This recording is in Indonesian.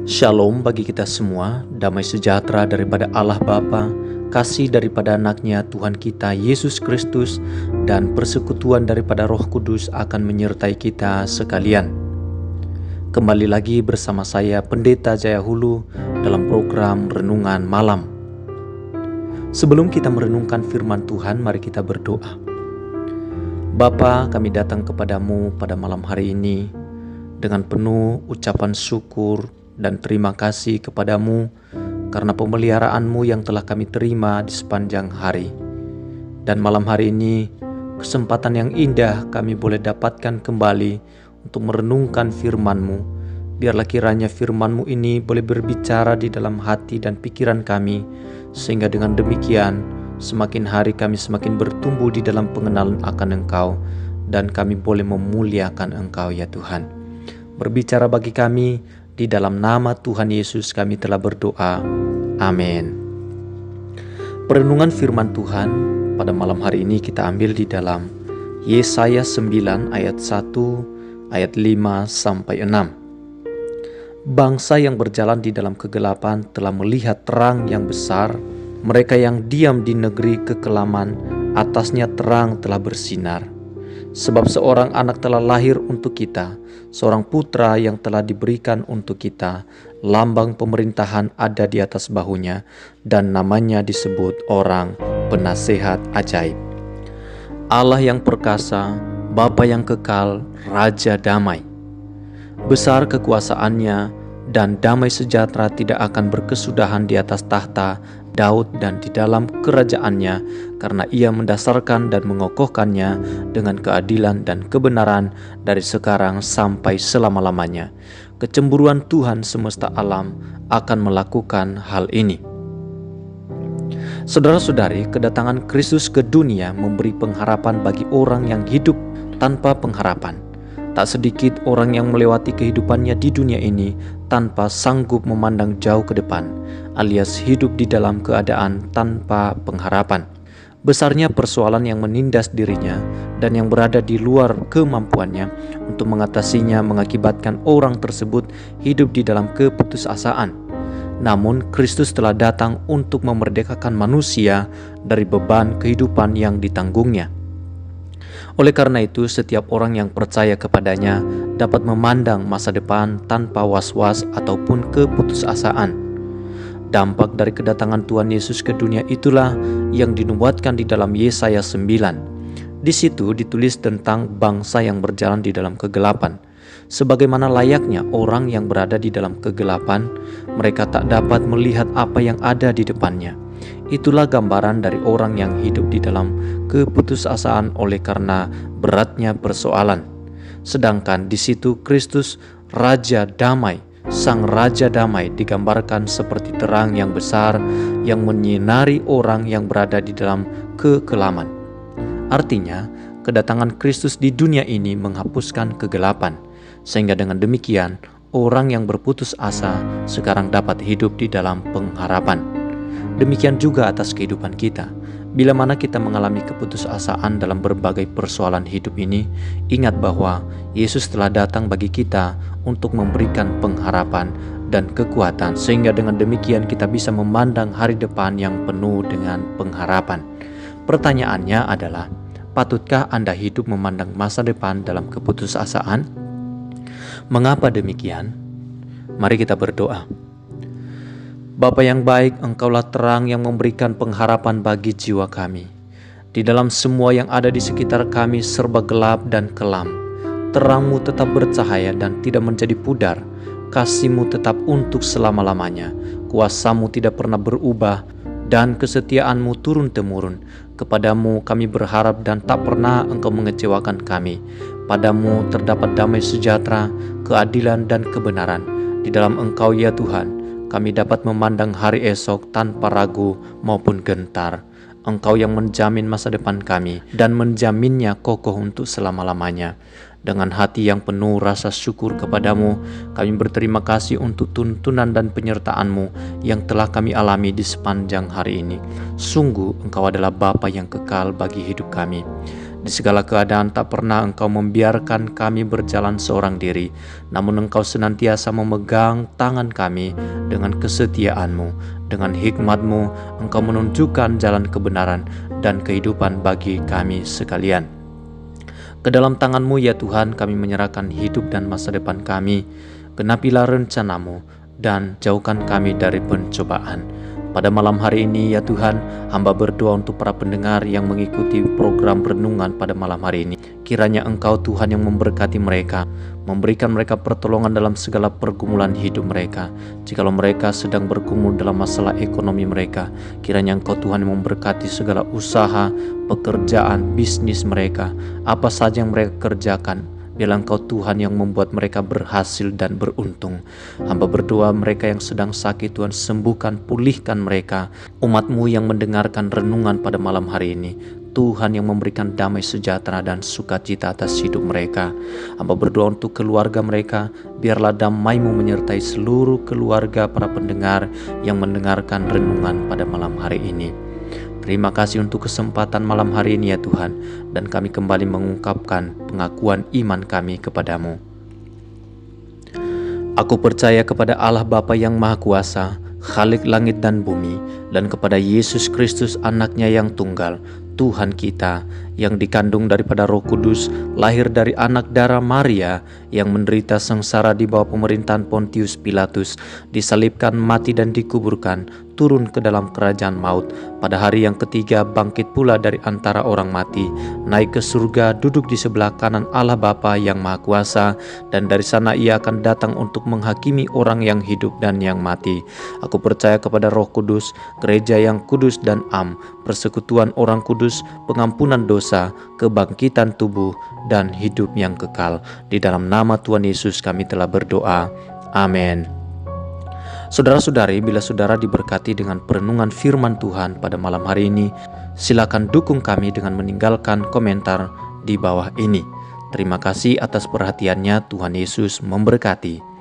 Shalom bagi kita semua, damai sejahtera daripada Allah Bapa, kasih daripada anaknya Tuhan kita Yesus Kristus, dan persekutuan daripada Roh Kudus akan menyertai kita sekalian. Kembali lagi bersama saya Pendeta Jaya Hulu dalam program Renungan Malam. Sebelum kita merenungkan firman Tuhan, mari kita berdoa. Bapa, kami datang kepadamu pada malam hari ini dengan penuh ucapan syukur dan terima kasih kepadamu karena pemeliharaanmu yang telah kami terima di sepanjang hari. Dan malam hari ini kesempatan yang indah kami boleh dapatkan kembali untuk merenungkan firman-Mu. Biarlah kiranya firman-Mu ini boleh berbicara di dalam hati dan pikiran kami, sehingga dengan demikian semakin hari kami semakin bertumbuh di dalam pengenalan akan Engkau, dan kami boleh memuliakan Engkau ya Tuhan. Berbicara bagi kami, di dalam nama Tuhan Yesus kami telah berdoa. Amin. Perenungan firman Tuhan pada malam hari ini kita ambil di dalam Yesaya 9 ayat 1, ayat 5 sampai 6. Bangsa yang berjalan di dalam kegelapan telah melihat terang yang besar. Mereka yang diam di negeri kekelaman, atasnya terang telah bersinar. Sebab seorang anak telah lahir untuk kita, seorang putra yang telah diberikan untuk kita. Lambang pemerintahan ada di atas bahunya, dan namanya disebut Orang Penasehat Ajaib. Allah yang perkasa, Bapa yang kekal, Raja damai. Besar kekuasaannya, dan damai sejahtera tidak akan berkesudahan di atas tahta Daud dan di dalam kerajaannya, karena ia mendasarkan dan mengokohkannya dengan keadilan dan kebenaran dari sekarang sampai selama-lamanya. Kecemburuan Tuhan semesta alam akan melakukan hal ini. Saudara-saudari, kedatangan Kristus ke dunia memberi pengharapan bagi orang yang hidup tanpa pengharapan. Tak sedikit orang yang melewati kehidupannya di dunia ini tanpa sanggup memandang jauh ke depan, alias hidup di dalam keadaan tanpa pengharapan. Besarnya persoalan yang menindas dirinya dan yang berada di luar kemampuannya untuk mengatasinya mengakibatkan orang tersebut hidup di dalam keputusasaan. Namun Kristus telah datang untuk memerdekakan manusia dari beban kehidupan yang ditanggungnya. Oleh karena itu, setiap orang yang percaya kepadanya dapat memandang masa depan tanpa was-was ataupun keputusasaan. Dampak dari kedatangan Tuhan Yesus ke dunia itulah yang dinubuatkan di dalam Yesaya 9. Di situ ditulis tentang bangsa yang berjalan di dalam kegelapan. Sebagaimana layaknya orang yang berada di dalam kegelapan, mereka tak dapat melihat apa yang ada di depannya. Itulah gambaran dari orang yang hidup di dalam keputusasaan oleh karena beratnya persoalan. Sedangkan di situ Kristus, Raja Damai, Sang Raja Damai digambarkan seperti terang yang besar yang menyinari orang yang berada di dalam kekelaman. Artinya, kedatangan Kristus di dunia ini menghapuskan kegelapan, sehingga dengan demikian orang yang berputus asa sekarang dapat hidup di dalam pengharapan. Demikian juga atas kehidupan kita. Bila mana kita mengalami keputusasaan dalam berbagai persoalan hidup ini, ingat bahwa Yesus telah datang bagi kita untuk memberikan pengharapan dan kekuatan, sehingga dengan demikian kita bisa memandang hari depan yang penuh dengan pengharapan. Pertanyaannya adalah, patutkah Anda hidup memandang masa depan dalam keputusasaan? Mengapa demikian? Mari kita berdoa. Bapa yang baik, Engkaulah terang yang memberikan pengharapan bagi jiwa kami. Di dalam semua yang ada di sekitar kami serba gelap dan kelam, terang-Mu tetap bercahaya dan tidak menjadi pudar. Kasih-Mu tetap untuk selama-lamanya. Kuasa-Mu tidak pernah berubah dan kesetiaan-Mu turun-temurun. Kepadamu kami berharap dan tak pernah Engkau mengecewakan kami. Padamu terdapat damai sejahtera, keadilan dan kebenaran. Di dalam Engkau ya Tuhan, kami dapat memandang hari esok tanpa ragu maupun gentar. Engkau yang menjamin masa depan kami dan menjaminnya kokoh untuk selama-lamanya. Dengan hati yang penuh rasa syukur kepadamu, kami berterima kasih untuk tuntunan dan penyertaan-Mu yang telah kami alami di sepanjang hari ini. Sungguh Engkau adalah Bapa yang kekal bagi hidup kami. Di segala keadaan tak pernah Engkau membiarkan kami berjalan seorang diri, namun Engkau senantiasa memegang tangan kami dengan kesetiaan-Mu. Dengan hikmat-Mu, Engkau menunjukkan jalan kebenaran dan kehidupan bagi kami sekalian. Ke dalam tangan-Mu ya Tuhan kami menyerahkan hidup dan masa depan kami. Genapilah rencana-Mu dan jauhkan kami dari pencobaan. Pada malam hari ini ya Tuhan, hamba berdoa untuk para pendengar yang mengikuti program renungan pada malam hari ini. Kiranya Engkau Tuhan yang memberkati mereka, memberikan mereka pertolongan dalam segala pergumulan hidup mereka. Jikalau mereka sedang bergumul dalam masalah ekonomi mereka, kiranya Engkau Tuhan yang memberkati segala usaha, pekerjaan, bisnis mereka, apa saja yang mereka kerjakan. Biarlah Engkau Tuhan yang membuat mereka berhasil dan beruntung. Hamba berdoa mereka yang sedang sakit, Tuhan sembuhkan, pulihkan mereka. Umat-Mu yang mendengarkan renungan pada malam hari ini, Tuhan yang memberikan damai sejahtera dan sukacita atas hidup mereka. Hamba berdoa untuk keluarga mereka, biarlah damai-Mu menyertai seluruh keluarga para pendengar yang mendengarkan renungan pada malam hari ini. Terima kasih untuk kesempatan malam hari ini ya Tuhan, dan kami kembali mengungkapkan pengakuan iman kami kepadamu. Aku percaya kepada Allah Bapa yang Maha Kuasa, Khalik langit dan bumi, dan kepada Yesus Kristus anaknya yang tunggal, Tuhan kita, yang dikandung daripada Roh Kudus, lahir dari anak darah Maria, yang menderita sengsara di bawah pemerintahan Pontius Pilatus, disalibkan, mati dan dikuburkan, turun ke dalam kerajaan maut, pada hari yang ketiga bangkit pula dari antara orang mati, naik ke surga, duduk di sebelah kanan Allah Bapa yang Maha Kuasa, dan dari sana Ia akan datang untuk menghakimi orang yang hidup dan yang mati. Aku percaya kepada Roh Kudus, gereja yang kudus dan am, persekutuan orang kudus, pengampunan dosa, kebangkitan tubuh, dan hidup yang kekal. Di dalam nama Tuhan Yesus kami telah berdoa. Amin. Saudara-saudari, bila saudara diberkati dengan perenungan firman Tuhan pada malam hari ini, silakan dukung kami dengan meninggalkan komentar di bawah ini. Terima kasih atas perhatiannya. Tuhan Yesus memberkati.